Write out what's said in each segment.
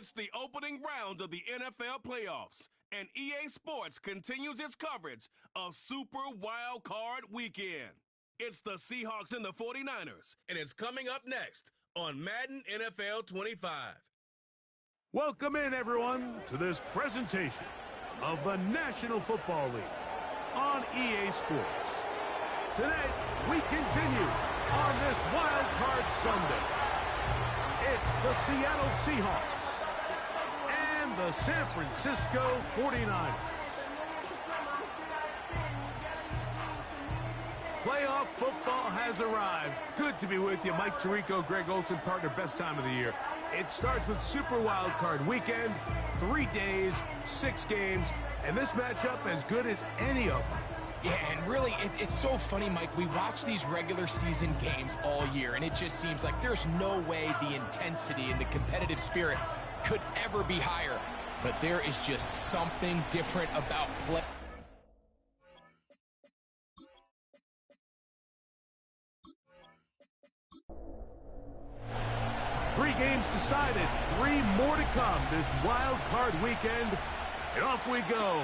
It's the opening round of the NFL playoffs, and EA Sports continues its coverage of Super Wild Card Weekend. It's the Seahawks and the 49ers, and it's coming up next on Madden NFL 25. Welcome in, everyone, to this presentation of the National Football League on EA Sports. Today, we continue on this Wild Card Sunday. It's the Seattle Seahawks and the San Francisco 49ers. Playoff football has arrived. Good to be with you. Mike Tirico, Greg Olsen, partner, best time of the year. It starts with Super Wild Card Weekend, 3 days, 6 games, and this matchup as good as any of them. Yeah, and really, it's so funny, Mike. We watch these regular season games all year, and it just seems like there's no way the intensity and the competitive spirit could ever be higher. But there is just something different about play. Three games decided, 3 more to come this Wild Card Weekend. And off we go.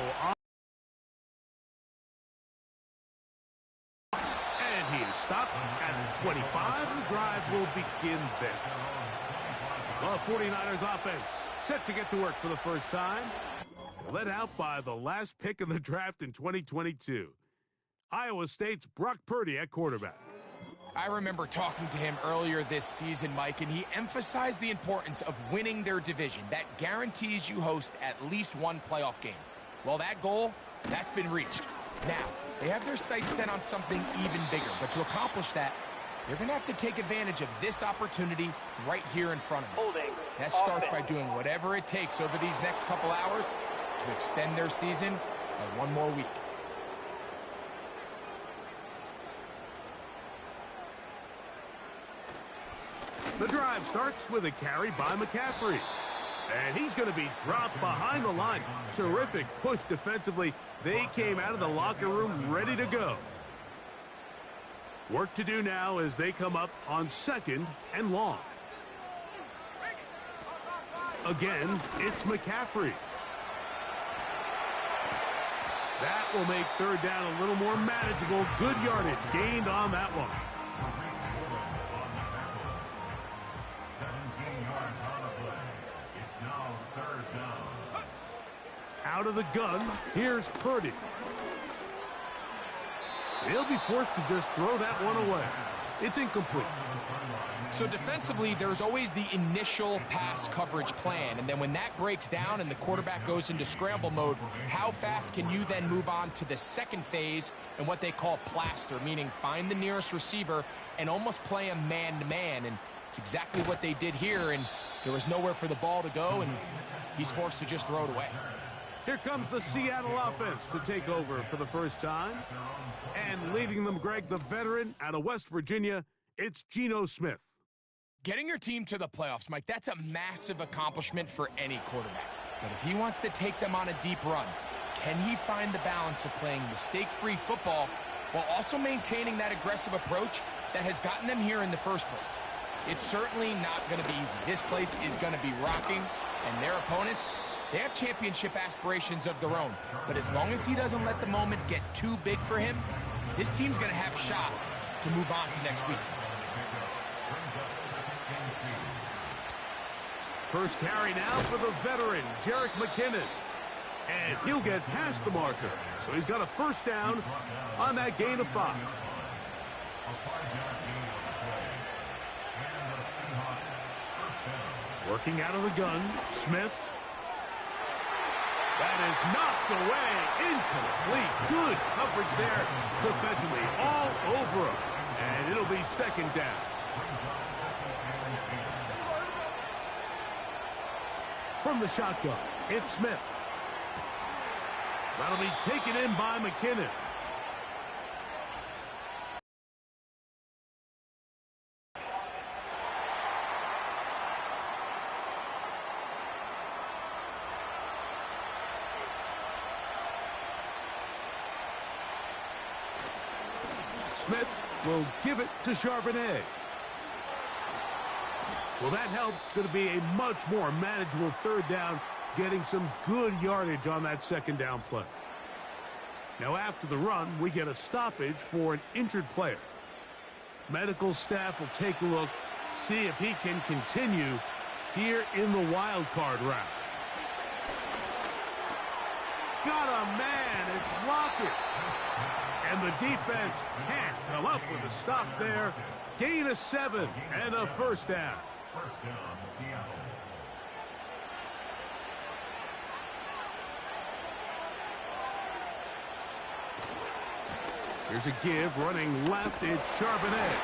And he is stopped at 25. The drive will begin then. The 49ers offense set to get to work for the first time. Led out by the last pick in the draft in 2022. Iowa State's Brock Purdy at quarterback. I remember talking to him earlier this season, Mike, and he emphasized the importance of winning their division. That guarantees you host at least one playoff game. Well, that goal, that's been reached. Now, they have their sights set on something even bigger, but to accomplish that, they're going to have to take advantage of this opportunity right here in front of them. That starts by doing whatever it takes over these next couple hours to extend their season by 1 more week. The drive starts with a carry by McCaffrey. And he's going to be dropped behind the line. Terrific push defensively. They came out of the locker room ready to go. Work to do now as they come up on 2nd and long. Again, it's McCaffrey. That will make 3rd down a little more manageable. Good yardage gained on that one. Out of the gun, here's Purdy. They'll be forced to just throw that one away. It's incomplete. So defensively, there's always the initial pass coverage plan, and then when that breaks down and the quarterback goes into scramble mode, how fast can you then move on to the second phase and what they call plaster, meaning find the nearest receiver and almost play him man-to-man, and it's exactly what they did here, and there was nowhere for the ball to go, and he's forced to just throw it away. Here comes the Seattle offense to take over for the first time. And leading them, Greg, the veteran out of West Virginia, it's Geno Smith. Getting your team to the playoffs, Mike, that's a massive accomplishment for any quarterback. But if he wants to take them on a deep run, can he find the balance of playing mistake-free football while also maintaining that aggressive approach that has gotten them here in the first place? It's certainly not going to be easy. This place is going to be rocking, and their opponents, they have championship aspirations of their own, but as long as he doesn't let the moment get too big for him, his team's going to have a shot to move on to next week. First carry now for the veteran, Jerick McKinnon. And he'll get past the marker, so he's got a first down on that gain of 5. Working out of the gun, Smith. That is knocked away. Incomplete. Good coverage there defensively. All over him. And it'll be 2nd down. From the shotgun, it's Smith. That'll be taken in by McKinnon. Smith will give it to Charbonnet. Well, that helps. It's going to be a much more manageable third down, getting some good yardage on that second down play. Now, after the run, we get a stoppage for an injured player. Medical staff will take a look, see if he can continue here in the wild card round. Got a man. It's Lockett. And the defense can't come up with a stop there. Gain of 7 and a first down. First down, Seattle. Here's a give, running left, it's Charbonnet.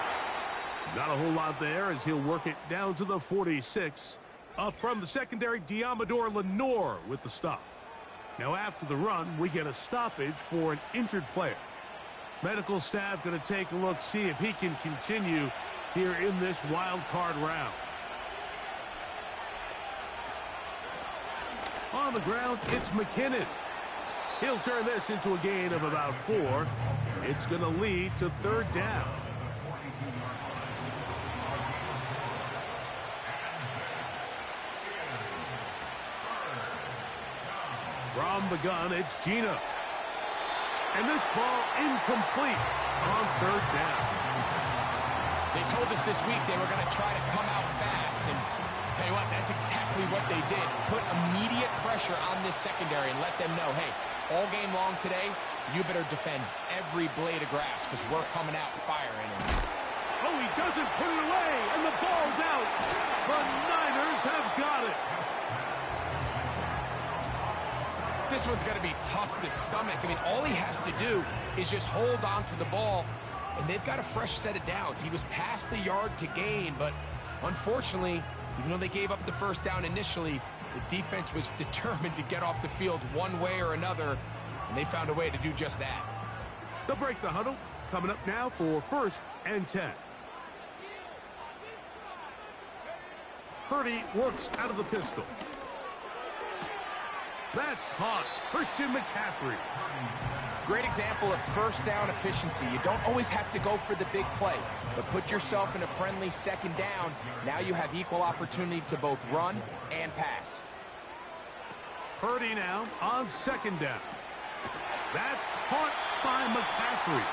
Not a whole lot there as he'll work it down to the 46. Up from the secondary, Diamador Lenore with the stop. Now after the run, we get a stoppage for an injured player. Medical staff going to take a look, see if he can continue here in this wild card round. On the ground, it's McKinnon. He'll turn this into a gain of about 4. It's going to lead to third down. From the gun, it's Gino. And this ball incomplete on third down. They told us this week they were going to try to come out fast, and tell you what, that's exactly what they did. Put immediate pressure on this secondary and let them know, hey, all game long today, you better defend every blade of grass because we're coming out firing. Oh, he doesn't put it away, and the ball's out. The Niners have got it. This one's going to be tough to stomach. I mean, all he has to do is just hold on to the ball, and they've got a fresh set of downs. He was past the yard to gain, but unfortunately, even though they gave up the first down initially, the defense was determined to get off the field one way or another, and they found a way to do just that. They'll break the huddle. Coming up now for 1st and 10. Purdy works out of the pistol. That's caught. Christian McCaffrey. Great example of first down efficiency. You don't always have to go for the big play, but put yourself in a friendly second down. Now you have equal opportunity to both run and pass. Purdy now on second down. That's caught by McCaffrey.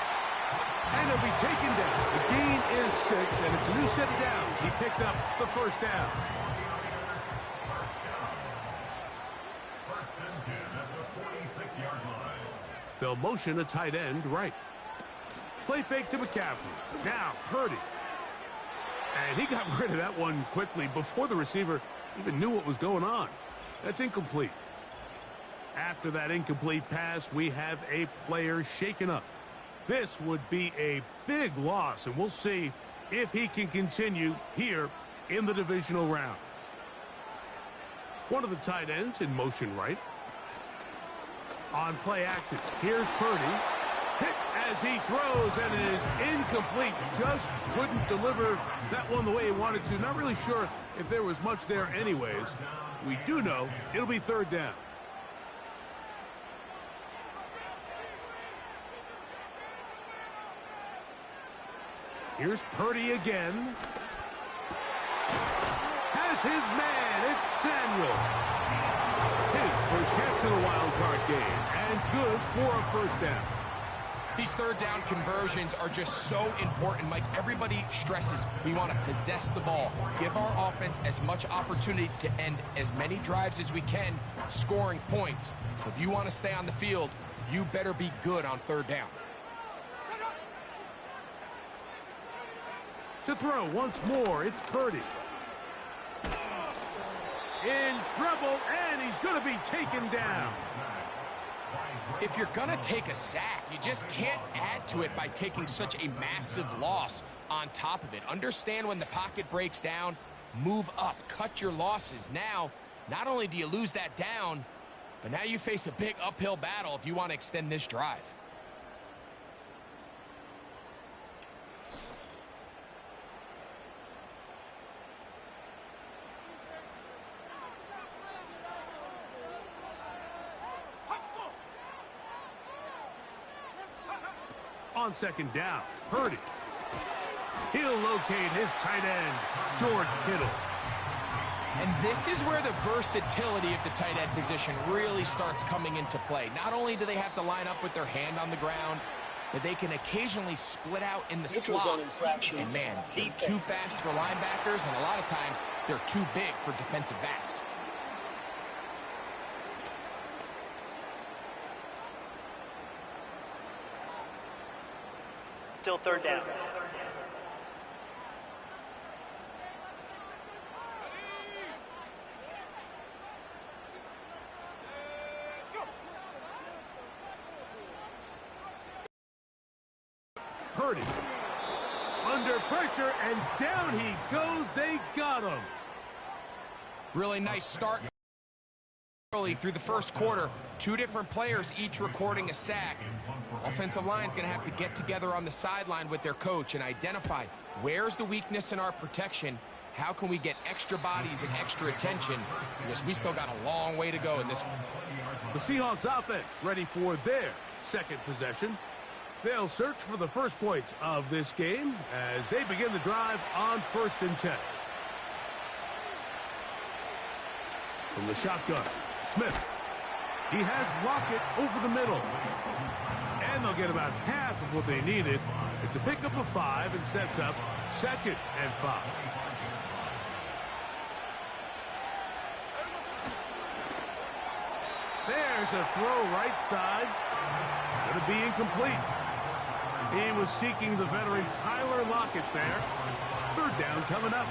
And he'll be taken down. The gain is 6, and it's a new set of downs. He picked up the first down. First and 10 at the 46-yard line. They'll motion a tight end right. Play fake to McCaffrey. Now Purdy. And he got rid of that one quickly before the receiver even knew what was going on. That's incomplete. After that incomplete pass, we have a player shaken up. This would be a big loss, and we'll see if he can continue here in the divisional round. One of the tight ends in motion right. On play action, here's Purdy. Hit as he throws, and it is incomplete. Just couldn't deliver that one the way he wanted to. Not really sure if there was much there anyways. We do know it'll be third down. Here's Purdy again. Has his man. It's Samuel. His first catch of the wild card game. And good for a first down. These third down conversions are just so important, Mike. Everybody stresses we want to possess the ball, give our offense as much opportunity to end as many drives as we can, scoring points. So if you want to stay on the field, you better be good on third down. To throw once more, it's Purdy. In trouble, and he's going to be taken down. If you're going to take a sack, you just can't add to it by taking such a massive loss on top of it. Understand when the pocket breaks down, move up, cut your losses. Now, not only do you lose that down, but now you face a big uphill battle if you want to extend this drive. On second down, Purdy. He'll locate his tight end, George Kittle. And this is where the versatility of the tight end position really starts coming into play. Not only do they have to line up with their hand on the ground, but they can occasionally split out in the slot. And man, they're too fast for linebackers, and a lot of times they're too big for defensive backs. Still third down. Purdy. Under pressure, and down he goes. They got him. Really nice start early through the first quarter. Two different players each recording a sack. Offensive line's going to have to get together on the sideline with their coach and identify where's the weakness in our protection. How can we get extra bodies and extra attention? Because we still got a long way to go in this one. The Seahawks offense ready for their second possession. They'll search for the first points of this game as they begin the drive on 1st and 10. From the shotgun, Smith. He has Lockett over the middle. And they'll get about half of what they needed. It's a pickup of 5 and sets up 2nd and 5. There's a throw right side. It's going to be incomplete. He was seeking the veteran Tyler Lockett there. 3rd down coming up.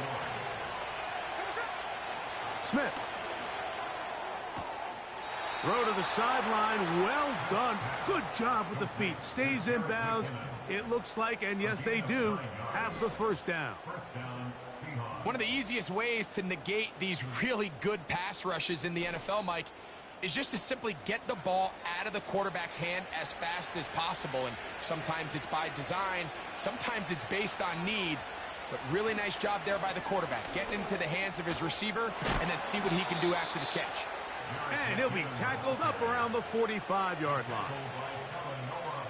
Smith. Throw to the sideline. Well done. Good job with the feet. Stays in bounds. It looks like, and yes, they do, have the 1st down. One of the easiest ways to negate these really good pass rushes in the NFL, Mike, is just to simply get the ball out of the quarterback's hand as fast as possible. And sometimes it's by design, sometimes it's based on need. But really nice job there by the quarterback, getting into the hands of his receiver and then see what he can do after the catch. And he'll be tackled up around the 45-yard line.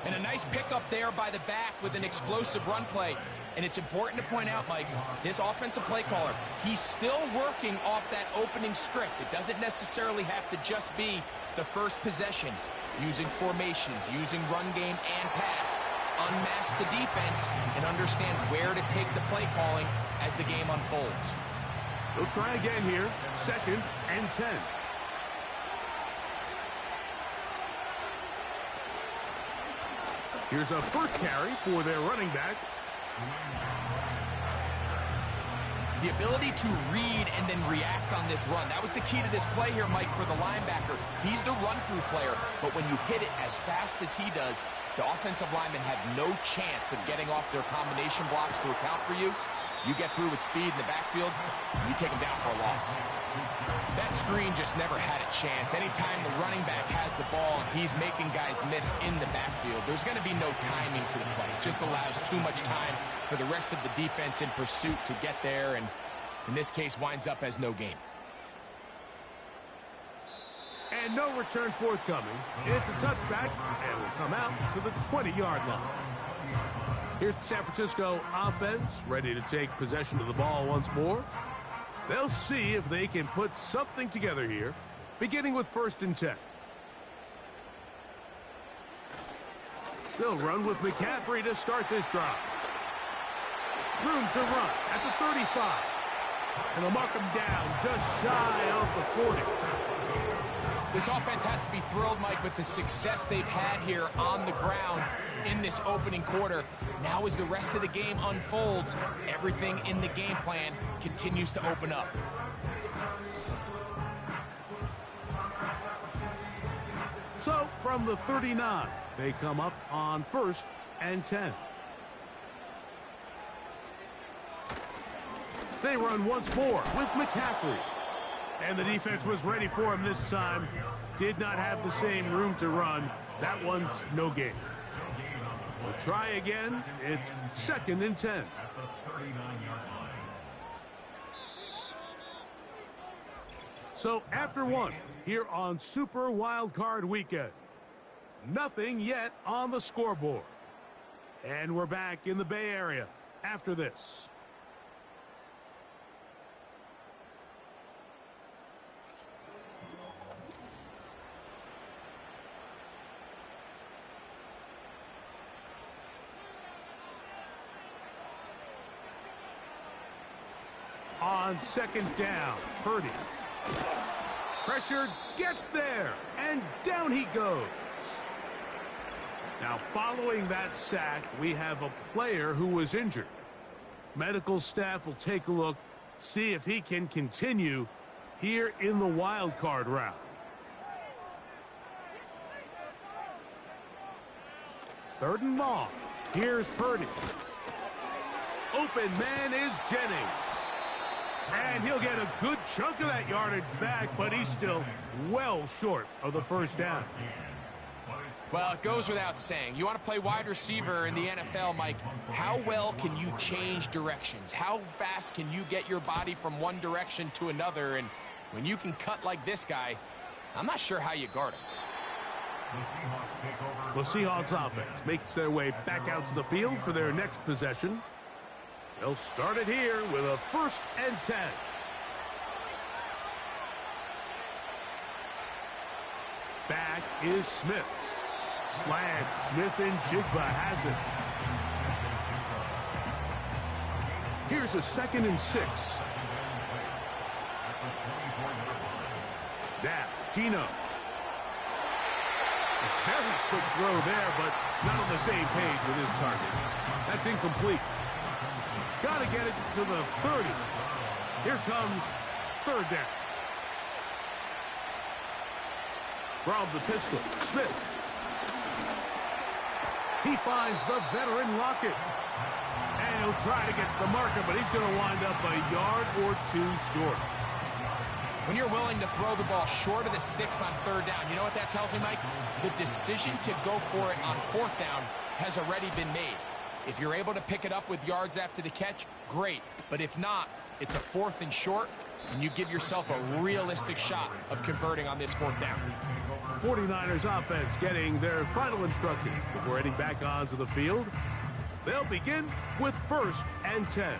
And a nice pickup there by the back with an explosive run play. And it's important to point out, Mike, this offensive play caller, he's still working off that opening script. It doesn't necessarily have to just be the first possession. Using formations, using run game and pass. Unmask the defense and understand where to take the play calling as the game unfolds. They'll try again here. 2nd and 10. Here's a first carry for their running back. The ability to read and then react on this run. That was the key to this play here, Mike, for the linebacker. He's the run-through player, but when you hit it as fast as he does, the offensive linemen have no chance of getting off their combination blocks to account for you. You get through with speed in the backfield, you take him down for a loss. That screen just never had a chance. Anytime the running back has the ball and he's making guys miss in the backfield, there's going to be no timing to the play. It just allows too much time for the rest of the defense in pursuit to get there, and in this case winds up as no gain. And no return forthcoming. It's a touchback and will come out to the 20-yard line. Here's the San Francisco offense ready to take possession of the ball once more. They'll see if they can put something together here, beginning with 1st and 10. They'll run with McCaffrey to start this drive. Room to run at the 35. And they'll mark him down just shy of the 40. This offense has to be thrilled, Mike, with the success they've had here on the ground in this opening quarter. Now as the rest of the game unfolds, everything in the game plan continues to open up. So from the 39, they come up on 1st and 10. They run once more with McCaffrey. And the defense was ready for him this time. Did not have the same room to run. That one's no gain. We'll try again. It's 2nd and 10. So after one, here on Super Wildcard Weekend, nothing yet on the scoreboard. And we're back in the Bay Area after this. On second down, Purdy. Pressure gets there, and down he goes. Now, following that sack, we have a player who was injured. Medical staff will take a look, see if he can continue here in the wild card round. Third and long. Here's Purdy. Open man is Jennings. And he'll get a good chunk of that yardage back, but he's still well short of the first down. Well, it goes without saying. You want to play wide receiver in the NFL, Mike. How well can you change directions? How fast can you get your body from one direction to another? And when you can cut like this guy, I'm not sure how you guard him. The Seahawks offense makes their way back out to the field for their next possession. They'll start it here with a 1st and 10. Back is Smith. Slant. Smith and Jigba has it. Here's a 2nd and 6. Now, Gino. A very quick throw there, but not on the same page with his target. That's incomplete. Got to get it to the 30. Here comes 3rd down. From the pistol, Smith. He finds the veteran Lockett. And he'll try to get to the marker, but he's going to wind up a yard or 2 short. When you're willing to throw the ball short of the sticks on 3rd down, you know what that tells me, Mike? The decision to go for it on 4th down has already been made. If you're able to pick it up with yards after the catch, great. But if not, it's a 4th and short, and you give yourself a realistic shot of converting on this 4th down. 49ers offense getting their final instructions before heading back onto the field. They'll begin with 1st and 10.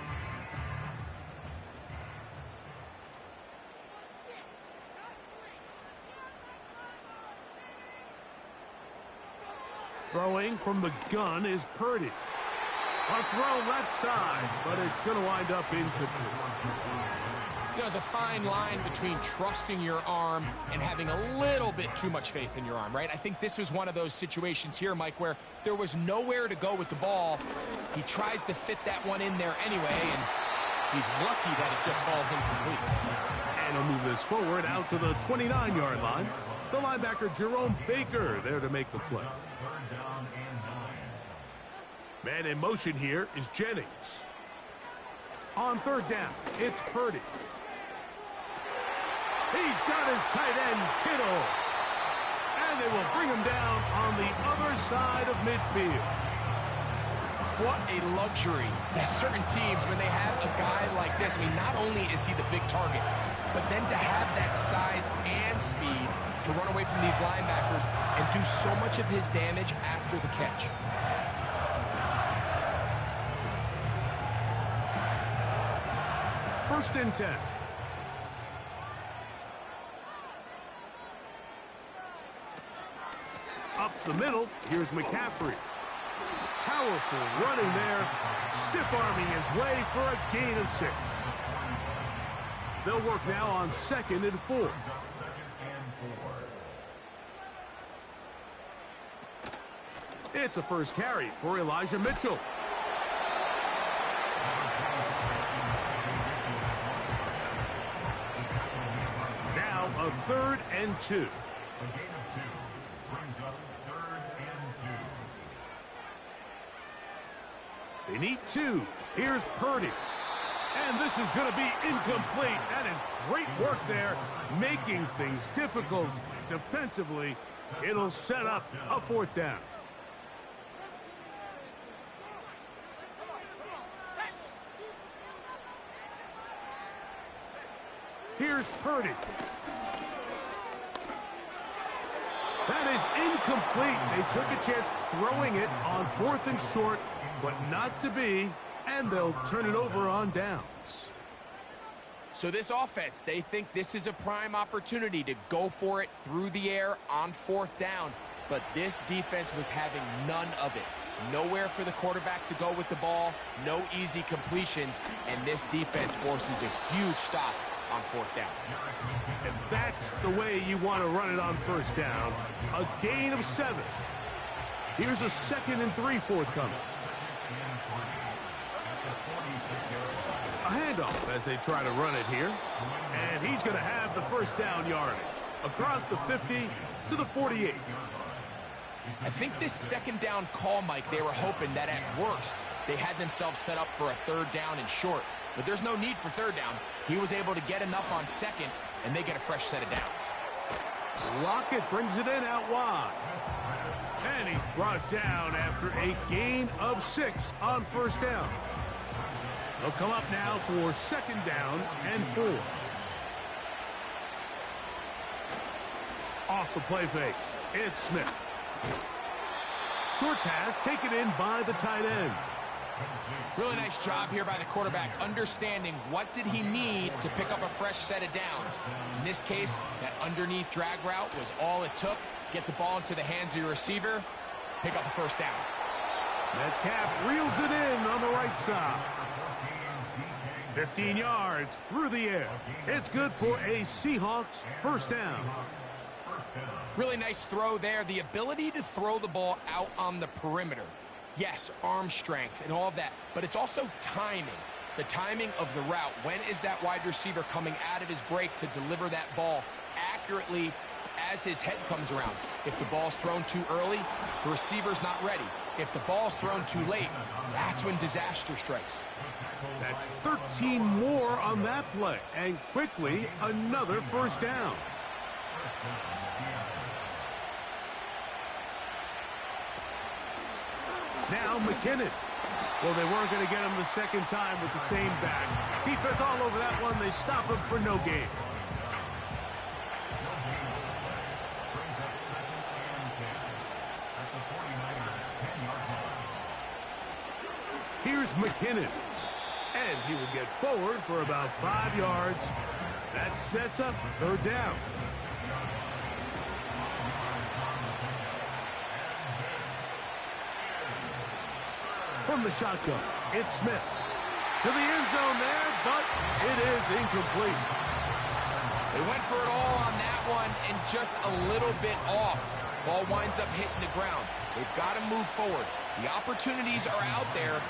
Throwing from the gun is Purdy. A throw left side, but it's going to wind up incomplete. You know, there's a fine line between trusting your arm and having a little bit too much faith in your arm, right? I think this was one of those situations here, Mike, where there was nowhere to go with the ball. He tries to fit that one in there anyway, and he's lucky that it just falls incomplete. And he'll move this forward out to the 29-yard line. The linebacker, Jerome Baker, there to make the play. Man in motion here is Jennings. On 3rd down, it's Purdy. He's got his tight end, Kittle. And they will bring him down on the other side of midfield. What a luxury. There's certain teams, when they have a guy like this, I mean, not only is he the big target, but then to have that size and speed to run away from these linebackers and do so much of his damage after the catch. 1st and 10. Up the middle, here's McCaffrey. Powerful running there, stiff-arming his way for a gain of 6. They'll work now on 2nd and 4. It's a first carry for Elijah Mitchell. Now a 3rd and 2. A gain of 2 brings up 3rd and 2. They need 2. Here's Purdy. And this is going to be incomplete. That is great work there, making things difficult defensively. It'll set up a 4th down. Here's Purdy. That is incomplete. They took a chance throwing it on 4th and short, but not to be, and they'll turn it over on downs. So this offense, they think this is a prime opportunity to go for it through the air on 4th down, but this defense was having none of it. Nowhere for the quarterback to go with the ball, no easy completions, and this defense forces a huge stop on fourth down. And that's the way you want to run it on first down. A gain of 7. Here's a 2nd and 3 forthcoming. A handoff as they try to run it here. And he's going to have the first down yardage across the 50 to the 48. I think this second down call, Mike, they were hoping that at worst they had themselves set up for a third down and short. But there's no need for third down. He was able to get enough on second, and they get a fresh set of downs. Lockett brings it in out wide. And he's brought down after a gain of 6 on first down. They'll come up now for 2nd down and 4. Off the play fake, it's Smith. Short pass taken in by the tight end. Really nice job here by the quarterback, understanding what did he need to pick up a fresh set of downs. In this case, that underneath drag route was all it took. Get the ball into the hands of your receiver, pick up a first down. Metcalf reels it in on the right side. 15 yards through the air. It's good for a Seahawks first down. Really nice throw there. The ability to throw the ball out on the perimeter. Yes, arm strength and all of that, but it's also timing. The timing of the route. When is that wide receiver coming out of his break to deliver that ball accurately as his head comes around? If the ball's thrown too early, the receiver's not ready. If the ball's thrown too late, that's when disaster strikes. That's 13 more on that play, and quickly another first down. Now McKinnon. Well, they weren't going to get him the second time with the same back. Defense all over that one. They stop him for no gain. Here's McKinnon. And he will get forward for about 5 yards. That sets up third down. From the shotgun, it's Smith. To the end zone there, but it is incomplete. They went for it all on that one and just a little bit off. Ball winds up hitting the ground. They've got to move forward. The opportunities are out there.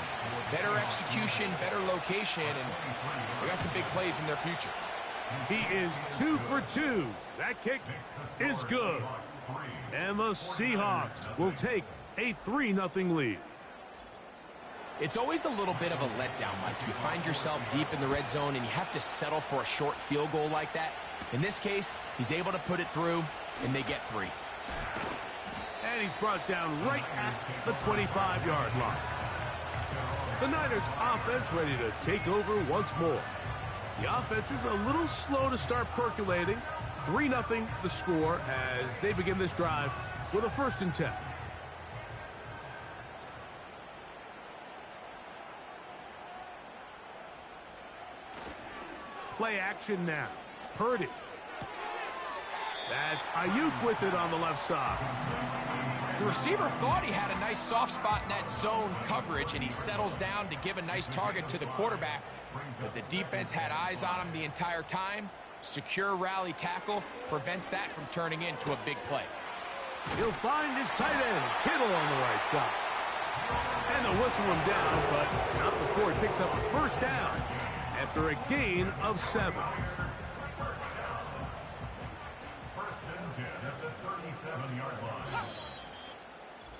Better execution, better location, and they got some big plays in their future. He is 2 for 2. That kick is good. And the Seahawks will take a 3-0 lead. It's always a little bit of a letdown, Mike. You find yourself deep in the red zone and you have to settle for a short field goal like that. In this case, he's able to put it through, and they get 3. And he's brought down right at the 25-yard line. The Niners offense ready to take over once more. The offense is a little slow to start percolating. 3-0 the score as they begin this drive with a 1st and 10. Play action now. Purdy. That's Ayuk with it on the left side. The receiver thought he had a nice soft spot in that zone coverage, and he settles down to give a nice target to the quarterback. But the defense had eyes on him the entire time. Secure rally tackle prevents that from turning into a big play. He'll find his tight end, Kittle, on the right side. And they'll whistle him down, but not before he picks up a first down after a gain of 7. 1st and 10 at the 37-yard line.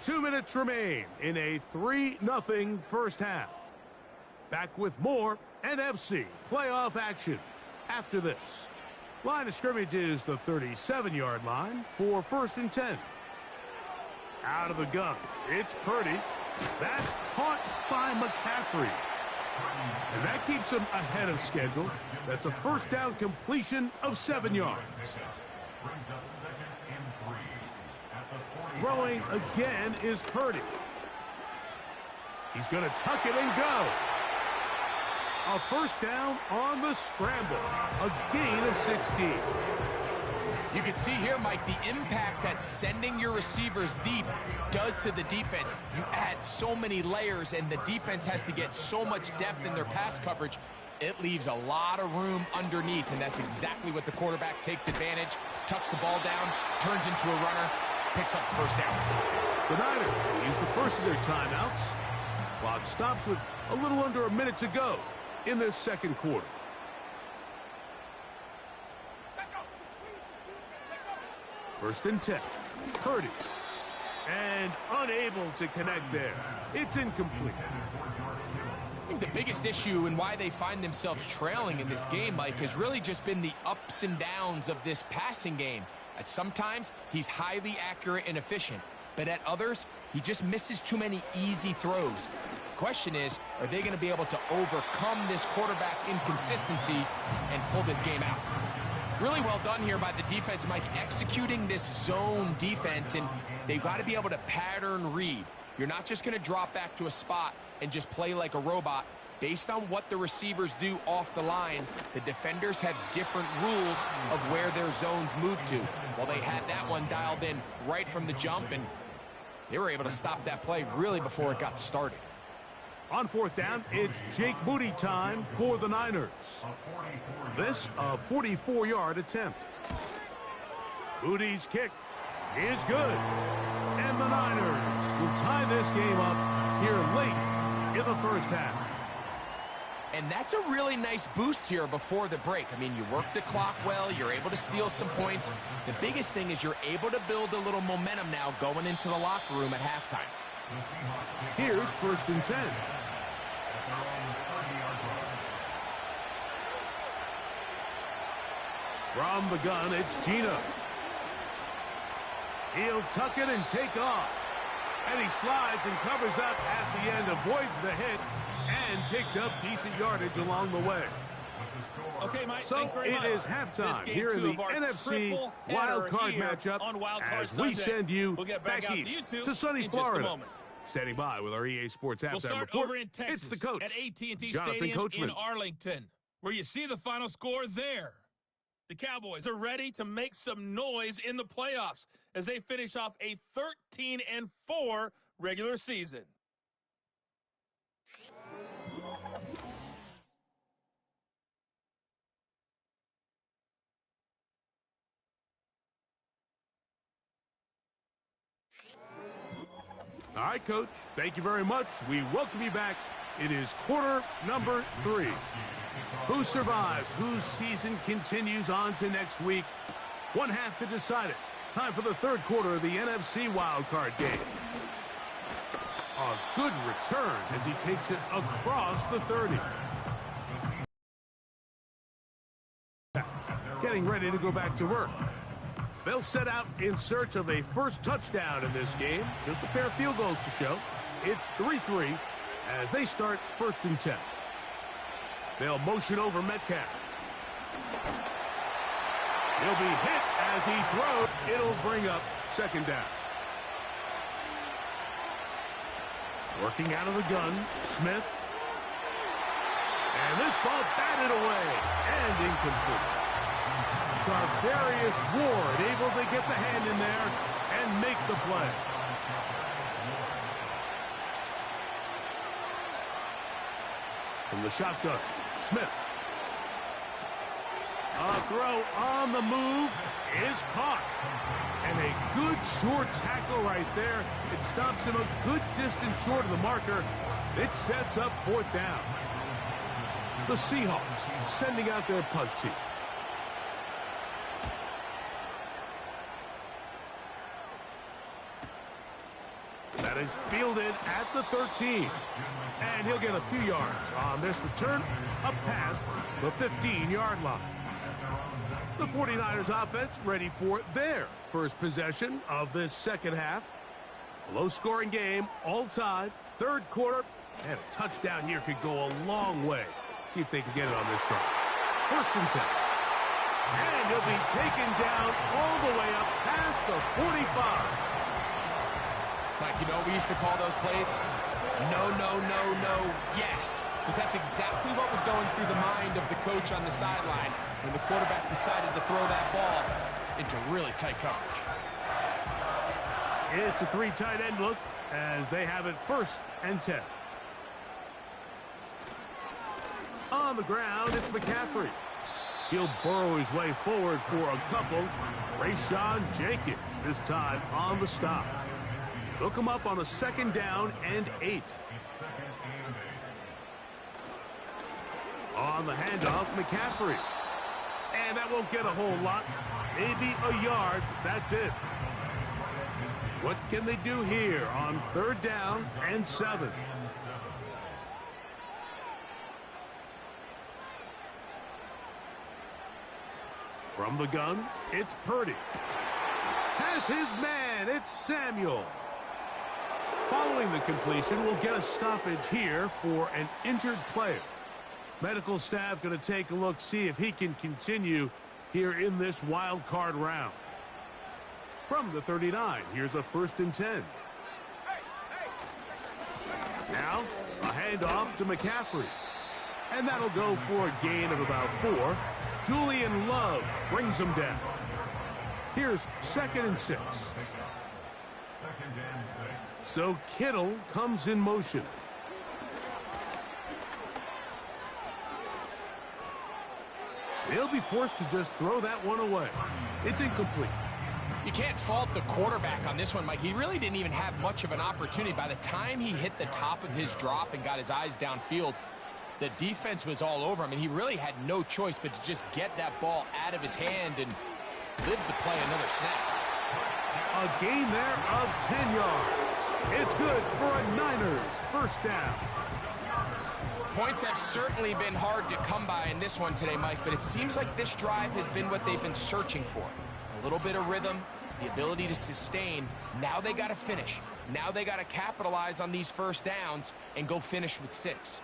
2 minutes remain in a 3-0 first half. Back with more NFC playoff action after this. Line of scrimmage is the 37-yard line for 1st and 10. Out of the gun, it's Purdy. That's caught by McCaffrey. And that keeps him ahead of schedule. That's a first down completion of 7 yards. Throwing again is Purdy. He's going to tuck it and go. A first down on the scramble. A gain of 16. You can see here, Mike, the impact that sending your receivers deep does to the defense. You add so many layers, and the defense has to get so much depth in their pass coverage. It leaves a lot of room underneath, and that's exactly what the quarterback takes advantage, tucks the ball down, turns into a runner, picks up the first down. The Niners will use the first of their timeouts. Clock stops with a little under a minute to go in this second quarter. First and 10. Purdy. And unable to connect there. It's incomplete. I think the biggest issue and why they find themselves trailing in this game, Mike, has really just been the ups and downs of this passing game. At sometimes, he's highly accurate and efficient, but at others, he just misses too many easy throws. The question is, are they going to be able to overcome this quarterback inconsistency and pull this game out? Really well done here by the defense, Mike, executing this zone defense, and they've got to be able to pattern read. You're not just going to drop back to a spot and just play like a robot. Based on what the receivers do off the line, the defenders have different rules of where their zones move to. Well, they had that one dialed in right from the jump, and they were able to stop that play really before it got started. On fourth down, it's Jake Moody time for the Niners. This a 44-yard attempt. Moody's kick is good. And the Niners will tie this game up here late in the first half. And that's a really nice boost here before the break. I mean, you work the clock well, you're able to steal some points. The biggest thing is you're able to build a little momentum now going into the locker room at halftime. Here's first and 10. From the gun, it's Gino. He'll tuck it and take off. And he slides and covers up at the end, avoids the hit, and picked up decent yardage along the way. Okay, Mike, so thanks very much. It is halftime here in the NFC Wild Card matchup as we send you back east to sunny Florida. Standing by with our EA Sports halftime we'll start report, over in Texas, it's the coach, at AT&T Jonathan Stadium Coachman. in Arlington, where you see the final score there. The Cowboys are ready to make some noise in the playoffs as they finish off a 13-4 regular season. All right, Coach, thank you very much. We welcome you back. It is quarter number 3. Who survives? Whose season continues on to next week? One half to decide it. Time for the third quarter of the NFC wildcard game. A good return as he takes it across the 30. Getting ready to go back to work. They'll set out in search of a first touchdown in this game. Just a pair of field goals to show. It's 3-3 as they start first and 10. They'll motion over Metcalf. He'll be hit as he throws. It'll bring up second down. Working out of the gun, Smith. And this ball batted away and incomplete. Tarvarius Ward able to get the hand in there and make the play. From the shotgun, Smith. A throw on the move is caught. And a good short tackle right there. It stops him a good distance short of the marker. It sets up fourth down. The Seahawks sending out their punt team. That is fielded at the 13. And he'll get a few yards on this return up past the 15-yard line. The 49ers offense ready for their first possession of this second half. A low-scoring game, all tied, third quarter, and a touchdown here could go a long way. See if they can get it on this drive. First and 10. And he'll be taken down all the way up past the 45. Mike, you know we used to call those plays no, no, no, no, yes. Because that's exactly what was going through the mind of the coach on the sideline when the quarterback decided to throw that ball. into really tight coverage. It's a 3 tight end look as they have it 1st and 10. On the ground, it's McCaffrey. He'll burrow his way forward for a couple. Rayshawn Jenkins this time on the stop. They'll come up on a 2nd down and 8. On the handoff, McCaffrey. And that won't get a whole lot. Maybe a yard. That's it. What can they do here on 3rd down and 7? From the gun, it's Purdy. Has his man, it's Samuel. Following the completion, we'll get a stoppage here for an injured player. Medical staff going to take a look, see if he can continue here in this wild card round. From the 39, here's a 1st and 10. Now, a handoff to McCaffrey. And that'll go for a gain of about 4. Julian Love brings him down. Here's 2nd and 6. So Kittle comes in motion. They'll be forced to just throw that one away. It's incomplete. You can't fault the quarterback on this one, Mike. He really didn't even have much of an opportunity. By the time he hit the top of his drop and got his eyes downfield, the defense was all over him, and he really had no choice but to just get that ball out of his hand and live to play another snap. A gain there of 10 yards. It's good for a Niners 1st down. Points have certainly been hard to come by in this one today, Mike, but it seems like this drive has been what they've been searching for. A little bit of rhythm, the ability to sustain. Now they got to finish. Now they got to capitalize on these 1st downs and go finish with 6.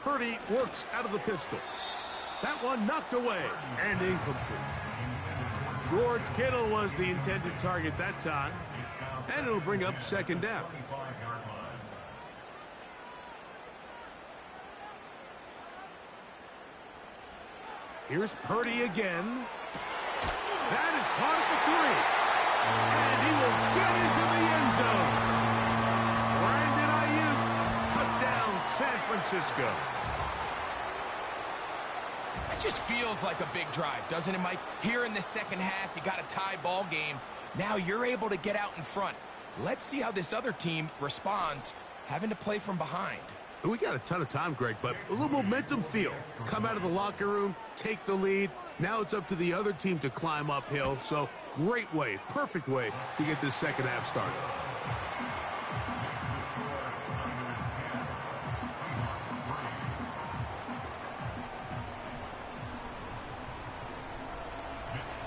Purdy works out of the pistol. That one knocked away and incomplete. George Kittle was the intended target that time, and it'll bring up 2nd down. Here's Purdy again. That is caught at the 3. And he will get into the end zone. Brandon Ayuk, touchdown San Francisco. That just feels like a big drive, doesn't it, Mike? Here in the 2nd half, you got a tie ball game. Now you're able to get out in front. Let's see how this other team responds, having to play from behind. We got a ton of time, Greg, but a little momentum feel. Come out of the locker room, take the lead. Now it's up to the other team to climb uphill. So great way, perfect way to get this 2nd half started.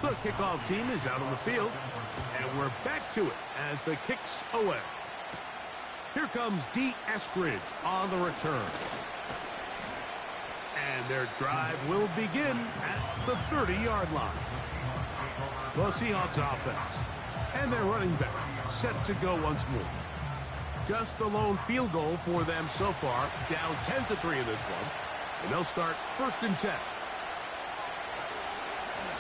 The kickoff team is out on the field, and we're back to it as the kick's away. Here comes D. Eskridge on the return. And their drive will begin at the 30-yard line. The Seahawks offense. And their running back set to go once more. Just the lone field goal for them so far, down 10-3 in this one. And they'll start 1st and 10.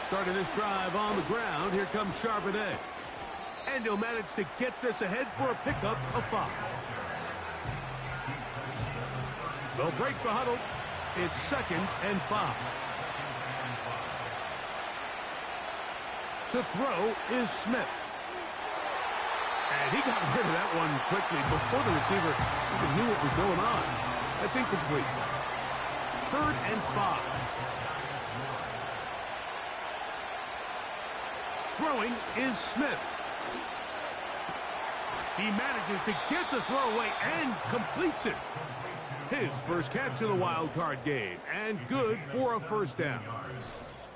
Starting this drive on the ground, here comes Charbonnet. And he'll manage to get this ahead for a pickup of 5. They'll break the huddle. It's 2nd and 5. To throw is Smith. And he got rid of that one quickly before the receiver even knew what was going on. That's incomplete. 3rd and 5. Throwing is Smith. He manages to get the throw away and completes it. His first catch of the wild card game, and good for a 1st down.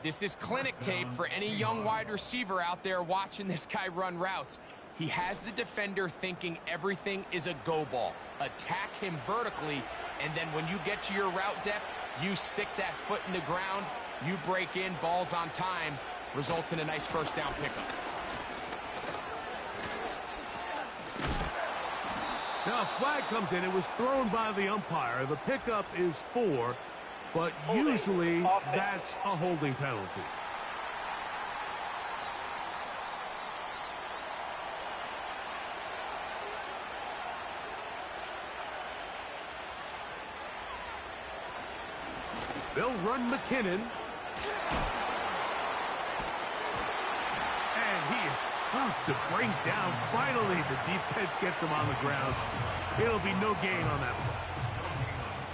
This is clinic tape for any young wide receiver out there watching this guy run routes. He has the defender thinking everything is a go ball. Attack him vertically, and then when you get to your route depth, you stick that foot in the ground, you break in, balls on time, results in a nice 1st down pickup. Now a flag comes in. It was thrown by the umpire. The pickup is 4, but usually that's a holding penalty. They'll run McKinnon. And he is tough to bring down. Finally, the defense gets him on the ground. It'll be no gain on that one.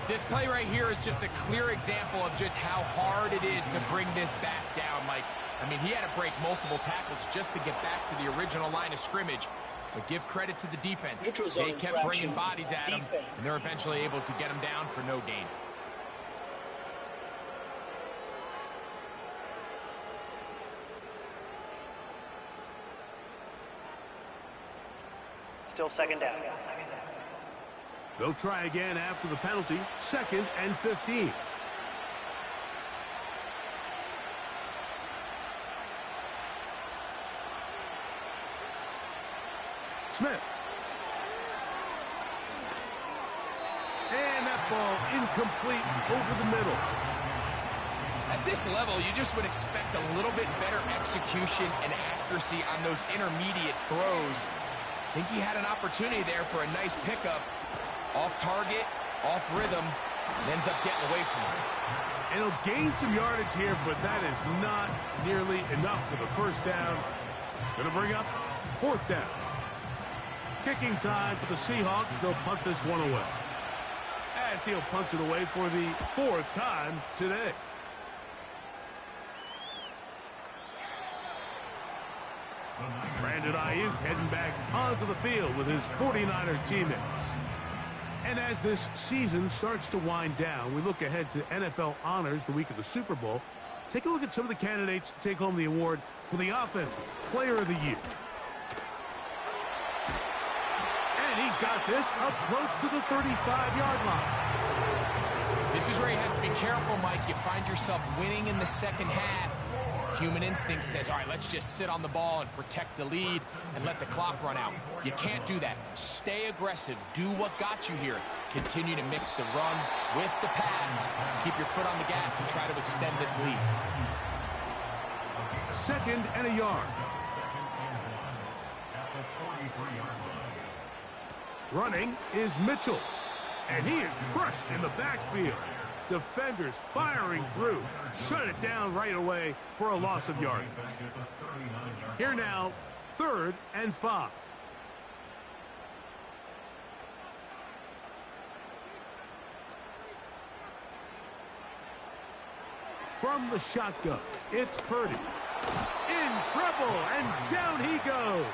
This play right here is just a clear example of just how hard it is to bring this back down, Mike. I mean, he had to break multiple tackles just to get back to the original line of scrimmage. But give credit to the defense. They kept bringing bodies at him, and they're eventually able to get him down for no gain. Still second down. They'll try again after the penalty. 2nd and 15. Smith. And that ball incomplete over the middle. At this level, you just would expect a little bit better execution and accuracy on those intermediate throws. I think he had an opportunity there for a nice pickup. Off target, off rhythm, and ends up getting away from him. And he'll gain some yardage here, but that is not nearly enough for the first down. It's going to bring up 4th down. Kicking time for the Seahawks. They'll punt this one away. As he'll punt it away for the 4th time today. Brandon Ayuk heading back onto the field with his 49er teammates. And as this season starts to wind down, we look ahead to NFL honors the week of the Super Bowl. Take a look at some of the candidates to take home the award for the Offensive Player of the Year. And he's got this up close to the 35-yard line. This is where you have to be careful, Mike. You find yourself winning in the second half. Human instinct says, all right, let's just sit on the ball and protect the lead and let the clock run out. You can't do that. Stay aggressive. Do what got you here. Continue to mix the run with the pass. Keep your foot on the gas and try to extend this lead. 2nd and a yard. Running is Mitchell. And he is crushed in the backfield. Defenders firing through. Shut it down right away for a loss of yardage. Here now, 3rd and 5. From the shotgun, it's Purdy. In trouble, and down he goes.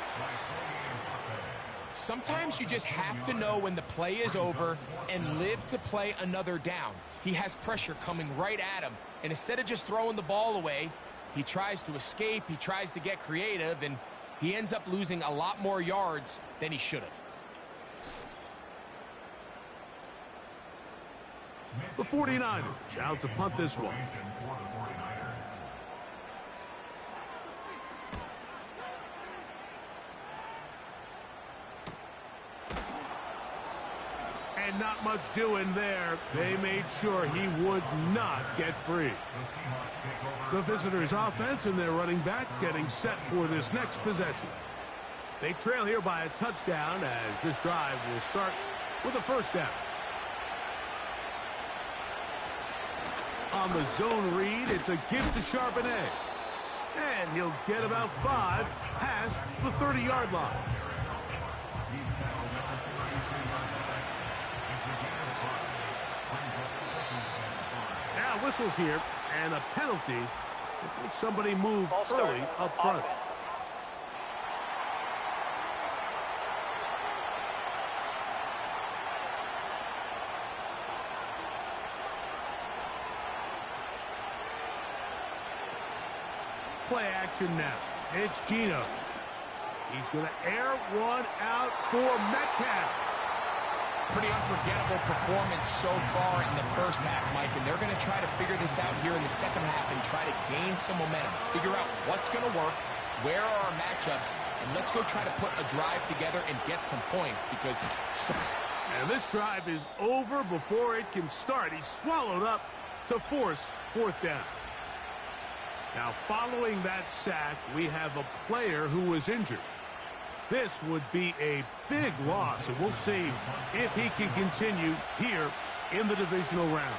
Sometimes you just have to know when the play is over and live to play another down. He has pressure coming right at him, and instead of just throwing the ball away, he tries to escape, he tries to get creative, and he ends up losing a lot more yards than he should have. The 49ers out to punt this one. And not much doing there. They made sure he would not get free. The visitors' offense and their running back getting set for this next possession. They trail here by a touchdown as this drive will start with a 1st down. On the zone read, it's a give to Charbonnet. And he'll get about 5 past the 30-yard line. Now whistles here, and a penalty. It makes somebody move early up front. Play action now. It's Gino. He's going to air one out for Metcalf. Pretty unforgettable performance so far in the first half, Mike, and they're going to try to figure this out here in the second half and try to gain some momentum. Figure out what's going to work, where are our matchups, and let's go try to put a drive together and get some points because... And this drive is over before it can start. He's swallowed up to force fourth down. Now, following that sack, we have a player who was injured. This would be a big loss, and we'll see if he can continue here in the divisional round.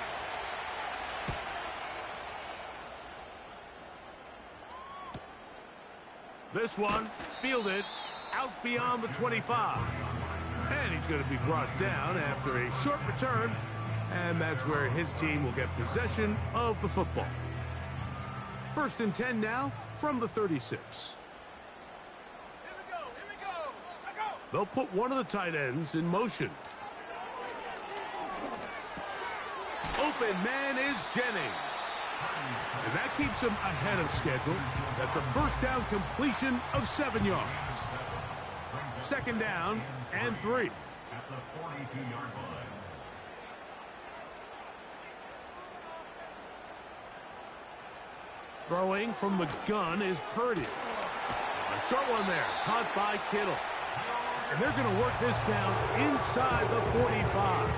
This one fielded out beyond the 25. And he's going to be brought down after a short return, and that's where his team will get possession of the football. 1st and 10 now from the 36. They'll put one of the tight ends in motion. Open man is Jennings. And that keeps him ahead of schedule. That's a first down completion of 7 yards. 2nd down and 3. At the 42-yard line. Throwing from the gun is Purdy. A short one there, caught by Kittle. And they're going to work this down inside the 45.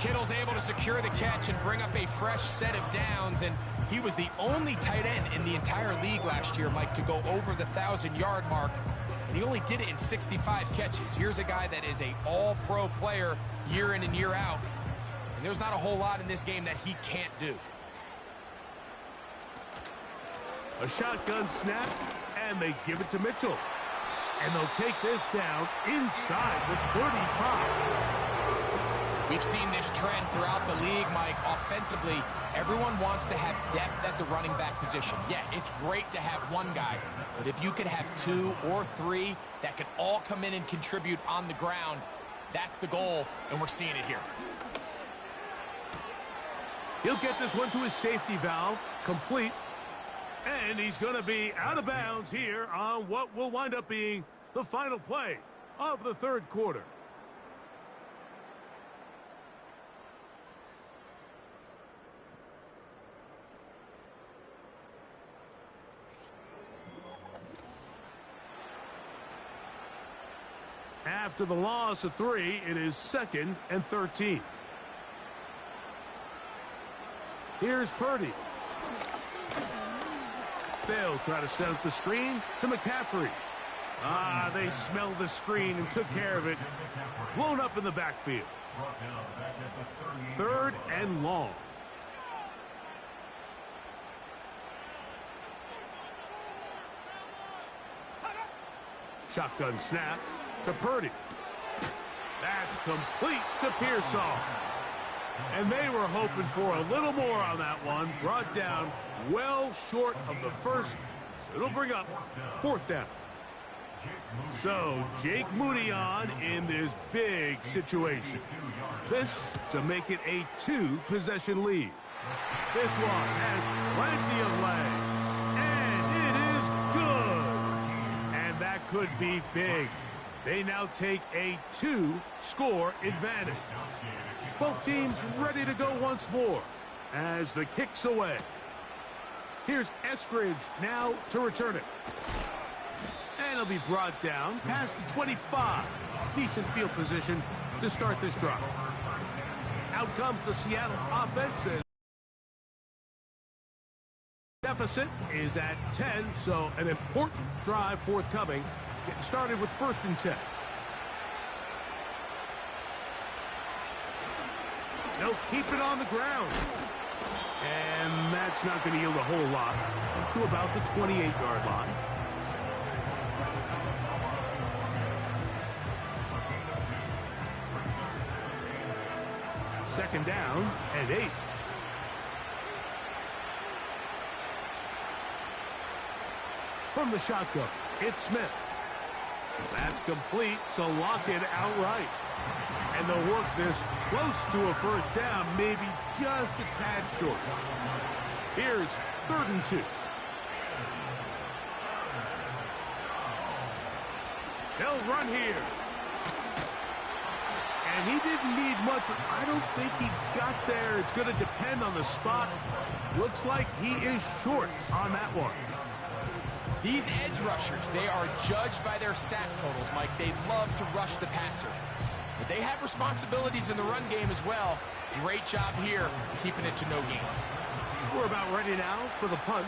Kittle's able to secure the catch and bring up a fresh set of downs, and he was the only tight end in the entire league last year, Mike, to go over the 1,000-yard mark, and he only did it in 65 catches. Here's a guy that is an all-pro player year in and year out, and there's not a whole lot in this game that he can't do. A shotgun snap, and they give it to Mitchell. And they'll take this down inside the 35. We've seen this trend throughout the league, Mike. Offensively, everyone wants to have depth at the running back position. Yeah, it's great to have one guy, but if you could have 2 or 3 that could all come in and contribute on the ground, that's the goal, and we're seeing it here. He'll get this one to his safety valve, complete. And he's going to be out of bounds here on what will wind up being the final play of the 3rd quarter. After the loss of 3, it is 2nd and 13. Here's Purdy. They'll try to set up the screen to McCaffrey. They smelled the screen and took care of it. Blown up in the backfield. 3rd and long. Shotgun snap to Purdy. That's complete to Pearsall. And they were hoping for a little more on that one. Brought down well short of the first. So it'll bring up 4th down. So Jake Moody on in this big situation. This to make it a 2-possession lead. This one has plenty of leg. And it is good. And that could be big. They now take a 2-score advantage. Both teams ready to go once more as the kick's away. Here's Eskridge now to return it. And it'll be brought down past the 25. Decent field position to start this drive. Out comes the Seattle offense. Deficit is at 10, so an important drive forthcoming. Getting started with 1st and 10. They'll keep it on the ground. And that's not going to yield a whole lot. To about the 28-yard line. Second down and 8. From the shotgun, it's Smith. That's complete to lock it outright. And they'll work this close to a first down, maybe just a tad short. Here's 3rd and 2. They'll run here. And he didn't need much. I don't think he got there. It's going to depend on the spot. Looks like he is short on that one. These edge rushers, they are judged by their sack totals, Mike. They love to rush the passer. But they have responsibilities in the run game as well. Great job here, keeping it to no gain. We're about ready now for the punt,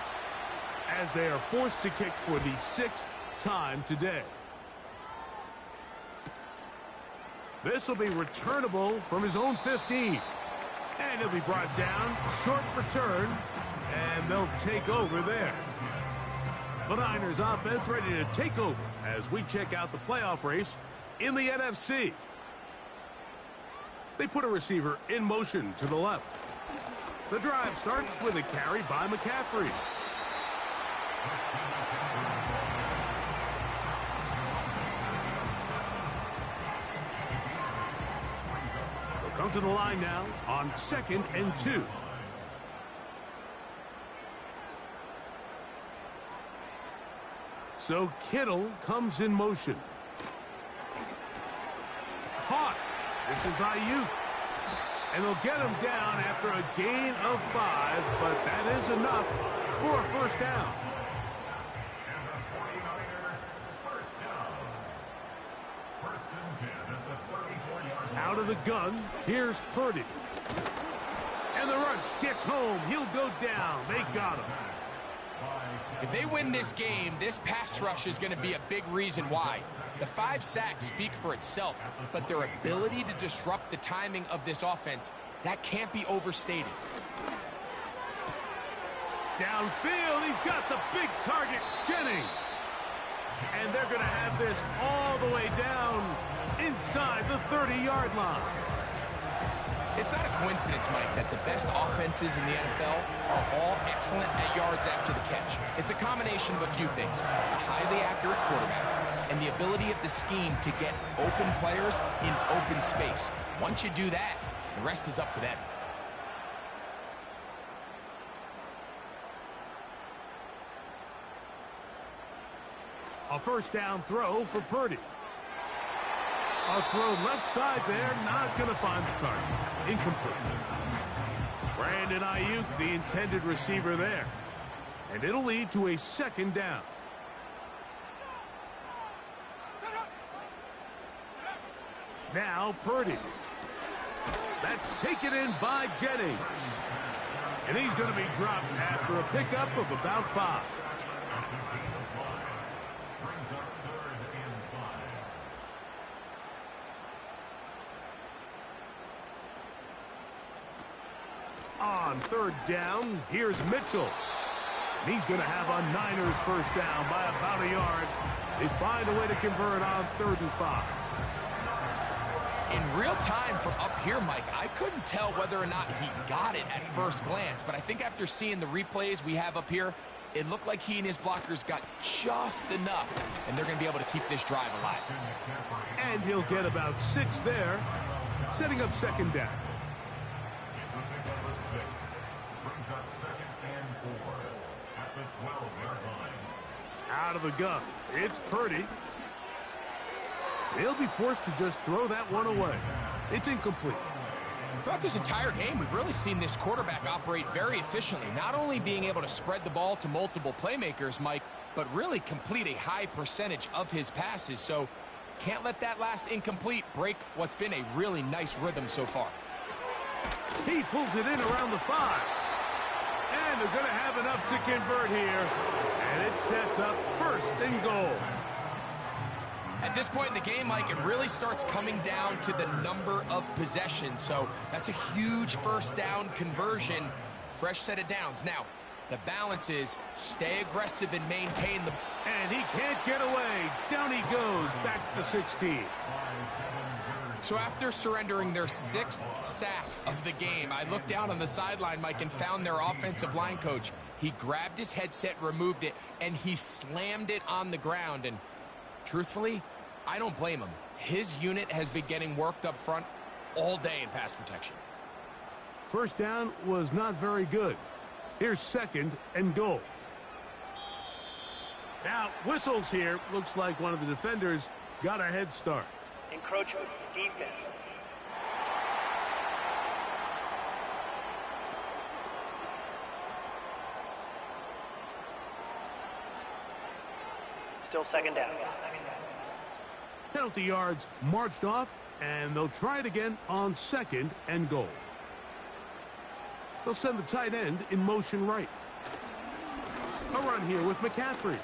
as they are forced to kick for the 6th time today. This will be returnable from his own 15. And he'll be brought down, short return, and they'll take over there. The Niners offense ready to take over as we check out the playoff race in the NFC. They put a receiver in motion to the left. The drive starts with a carry by McCaffrey. They'll come to the line now on 2nd and 2. So Kittle comes in motion. Caught. This is Ayuk. And they'll get him down after a gain of 5, but that is enough for a first down. Out of the gun, here's Purdy. And the rush gets home. He'll go down. They got him. If they win this game, this pass rush is going to be a big reason why. The 5 sacks speak for itself, but their ability to disrupt the timing of this offense, that can't be overstated. Downfield, he's got the big target, Jennings. And they're going to have this all the way down inside the 30-yard line. It's not a coincidence, Mike, that the best offenses in the NFL are all excellent at yards after the catch. It's a combination of a few things: a highly accurate quarterback and the ability of the scheme to get open players in open space. Once you do that, the rest is up to them. A first down throw for Purdy. A throw left side there, not going to find the target. Incomplete. Brandon Ayuk, the intended receiver there. And it'll lead to a 2nd down. Now Purdy. That's taken in by Jennings. And he's going to be dropped after a pickup of about 5. On 3rd down, here's Mitchell. And he's going to have a Niners first down by about a yard. They find a way to convert on 3rd and 5. In real time from up here, Mike, I couldn't tell whether or not he got it at first glance, but I think after seeing the replays we have up here, it looked like he and his blockers got just enough, and they're going to be able to keep this drive alive. And he'll get about 6 there, setting up 2nd down. Out of the gun, it's Purdy. He'll be forced to just throw that one away. It's incomplete. Throughout this entire game, we've really seen this quarterback operate very efficiently, not only being able to spread the ball to multiple playmakers, Mike, but really complete a high percentage of his passes. So can't let that last incomplete break what's been a really nice rhythm so far. He pulls it in around the 5. And they're going to have enough to convert here. And it sets up 1st and goal. At this point in the game, Mike, it really starts coming down to the number of possessions. So that's a huge first down conversion. Fresh set of downs. Now, the balance is stay aggressive and maintain the... And he can't get away. Down he goes, back to the 16. So after surrendering their 6th sack of the game, I looked down on the sideline, Mike, and found their offensive line coach. He grabbed his headset, removed it, and he slammed it on the ground. And truthfully, I don't blame him. His unit has been getting worked up front all day in pass protection. First down was not very good. Here's 2nd and goal. Now, whistles here. Looks like one of the defenders got a head start. Encroachment defense. Still 2nd down. Penalty yards marched off, and they'll try it again on 2nd and goal. They'll send the tight end in motion right. A run here with McCaffrey.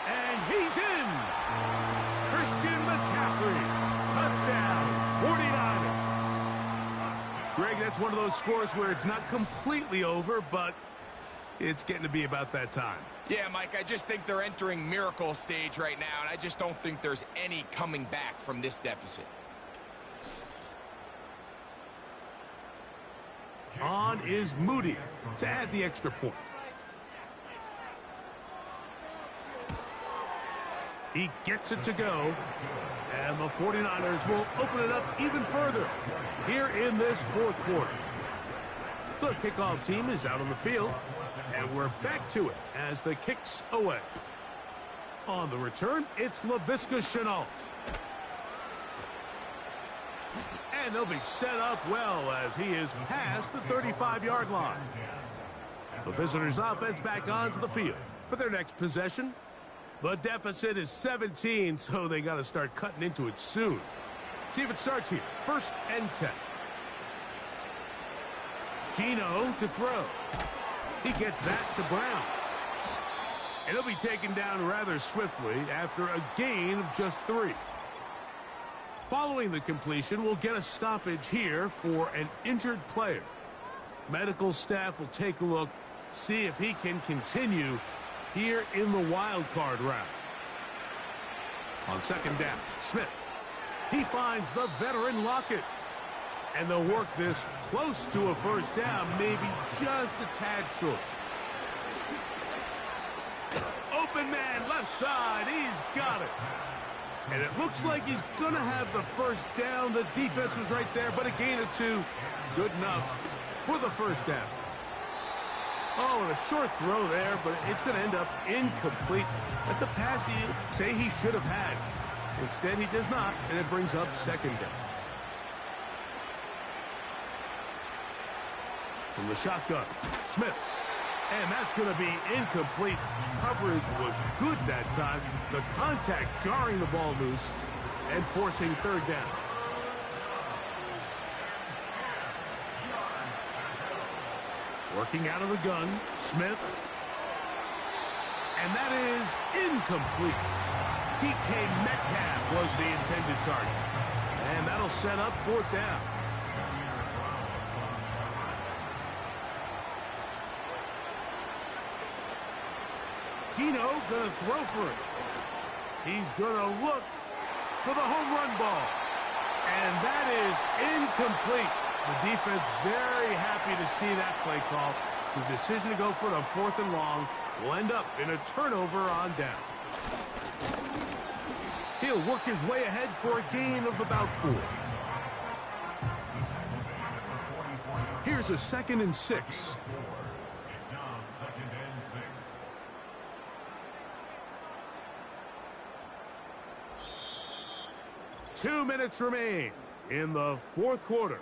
And he's in! Christian McCaffrey. Touchdown, 49ers. Greg, that's one of those scores where it's not completely over, but it's getting to be about that time. Yeah, Mike, I just think they're entering miracle stage right now, and I just don't think there's any coming back from this deficit. On is Moody to add the extra point. He gets it to go, and the 49ers will open it up even further here in this fourth quarter. The kickoff team is out on the field, and we're back to it as the kick's away. On the return, it's Laviska Shenault. And they'll be set up well as he is past the 35-yard line. The visitors' offense back onto the field for their next possession. The deficit is 17, so they got to start cutting into it soon. See if it starts here. 1st and 10. Gino to throw. He gets that to Brown. And he'll be taken down rather swiftly after a gain of just 3. Following the completion, we'll get a stoppage here for an injured player. Medical staff will take a look, see if he can continue here in the wild card round. On 2nd down, Smith. He finds the veteran Lockett. And they'll work this close to a 1st down, maybe just a tad short. Open man, left side, he's got it. And it looks like he's going to have the 1st down. The defense was right there, but a gain of 2. Good enough for the 1st down. Oh, and a short throw there, but it's going to end up incomplete. That's a pass he'd say he should have had. Instead, he does not, and it brings up 2nd down. From the shotgun, Smith. And that's going to be incomplete. Coverage was good that time. The contact jarring the ball loose and forcing 3rd down. Working out of the gun, Smith. And that is incomplete. DK Metcalf was the intended target. And that'll set up 4th down. Gino gonna throw for it. He's gonna look for the home run ball. And that is incomplete. The defense very happy to see that play call. The decision to go for it on 4th and long will end up in a turnover on down. He'll work his way ahead for a gain of about 4. Here's a 2nd and 6. 2 minutes remain in the 4th quarter.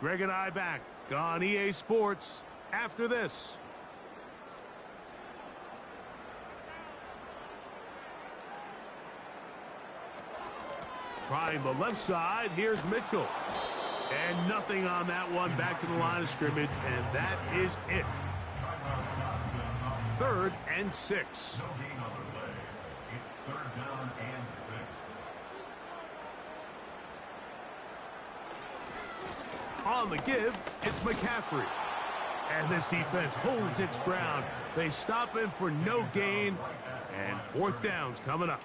Greg and I back on EA Sports after this. Trying the left side, here's Mitchell. And nothing on that one, back to the line of scrimmage, and that is it. 3rd and 6. No gain on the play. It's 3rd down and 6. On the give, it's McCaffrey. And this defense holds its ground. They stop him for no gain, and 4th down's coming up.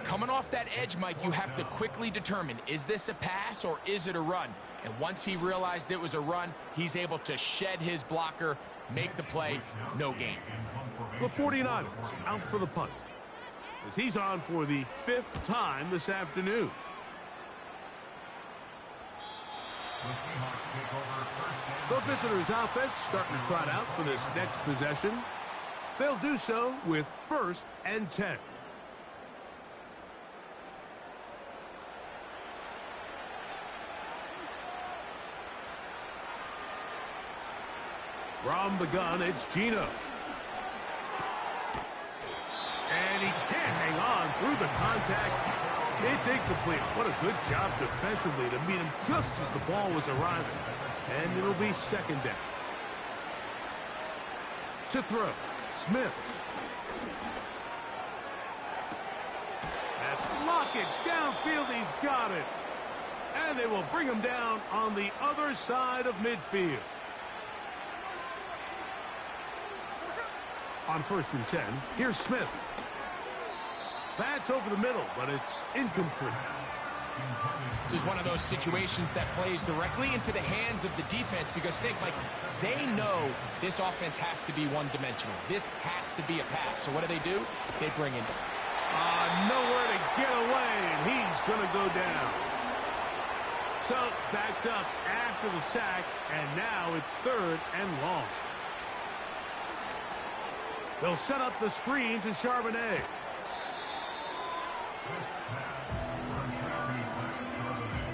Coming off that edge, Mike, you have to quickly determine, is this a pass or is it a run? And once he realized it was a run, he's able to shed his blocker, make the play, no gain. The 49ers out for the punt, as he's on for the 5th time this afternoon. The visitors' offense starting to trot out for this next possession. They'll do so with 1st and 10. From the gun, it's Gino. And he can't hang on through the contact. It's incomplete. What a good job defensively to meet him just as the ball was arriving. And it'll be second down. To throw, Smith. That's Lockett downfield. He's got it. And they will bring him down on the other side of midfield. On 1st and 10, here's Smith. That's over the middle, but it's incomplete. This is one of those situations that plays directly into the hands of the defense because they know this offense has to be one-dimensional. This has to be a pass. So what do? They bring in nowhere to get away, and he's going to go down. So backed up after the sack, and now it's 3rd and long. They'll set up the screen to Charbonnet.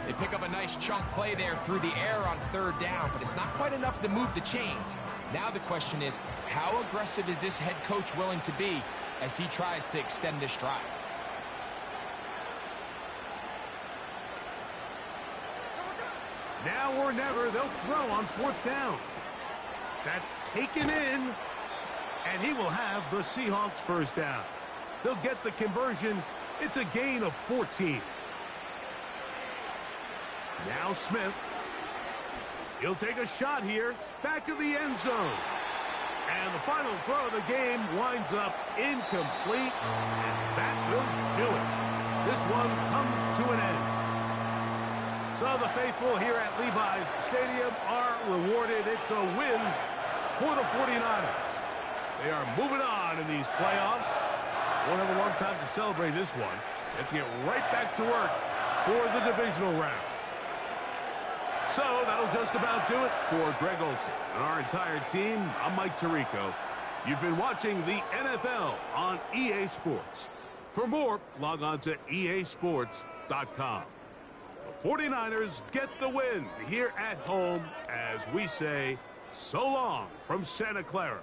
They pick up a nice chunk play there through the air on 3rd down, but it's not quite enough to move the chains. Now the question is, how aggressive is this head coach willing to be as he tries to extend this drive? Now or never, they'll throw on 4th down. That's taken in, and he will have the Seahawks 1st down. They'll get the conversion. It's a gain of 14. Now Smith. He'll take a shot here. Back to the end zone. And the final throw of the game winds up incomplete. And that will do it. This one comes to an end. So the faithful here at Levi's Stadium are rewarded. It's a win for the 49ers. They are moving on in these playoffs. Won't have a long time to celebrate this one. They have to get right back to work for the divisional round. So that'll just about do it for Greg Olson and our entire team. I'm Mike Tirico. You've been watching the NFL on EA Sports. For more, log on to easports.com. The 49ers get the win here at home as we say so long from Santa Clara.